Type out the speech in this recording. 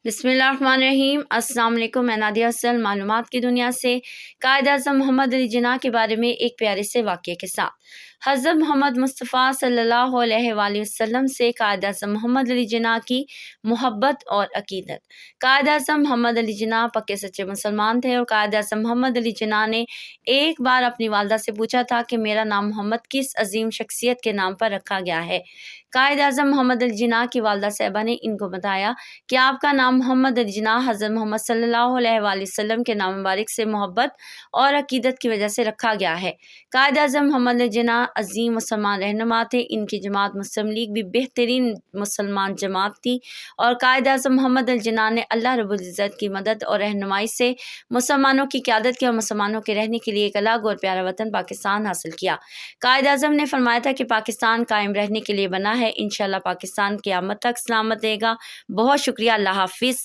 बिस्मिल्लाहिर्रहमानिर्रहीम। अस्सलाम वालेकुम। मैं नादिया असल मालूमात की दुनिया से कायद आज़म मोहम्मद अली जिन्ना के बारे में एक प्यारे से वाक़ये के साथ। हज़रत मोहम्मद मुस्तफ़ा सल्लल्लाहु अलैहि वसल्लम से कायद आज़म मोहम्मद अली जिन्ना की मोहब्बत और अक़ीदत। कायद आज़म मोहम्मद अली जिन्ना पक्के सच्चे मुसलमान थे और कायद आज़म मोहम्मद अली जिन्ना ने एक बार अपनी वालदा से पूछा था कि मेरा नाम मोहम्मद किस अजीम शख्सियत के नाम पर रखा गया है। कायद आज़म मोहम्मद अली जिन्ना की वालदा साहिबा ने इनको बताया कि आपका नाम मोहम्मद अली जिन्ना हज़रत मोहम्मद सल्लल्लाहु अलैहि वसल्लम के नाम मुबारक से मोहब्बत और अक़ीदत की वजह से रखा गया है। कायद आज़म मोहम्मद अली जिन्ना अजीम मुसलमान रहनुमा थे। इनकी जमात मुस्लिम लीग भी बेहतरीन मुसलमान जमात थी और कायद आज़म मोहम्मद अली जिन्ना ने अल्लाह रब्बुल इज़्ज़त की मदद और रहनुमाई से मुसलमानों की क़यादत की और मुसलमानों के रहने के लिए एक अलग और प्यारा वतन पाकिस्तान हासिल किया। कायद आज़म ने फरमाया था कि पाकिस्तान कायम रहने के लिए बना है। इंशाअल्लाह पाकिस्तान क़यामत तक सलामत रहेगा। बहुत शुक्रिया। अल्लाह हाफ़िज़।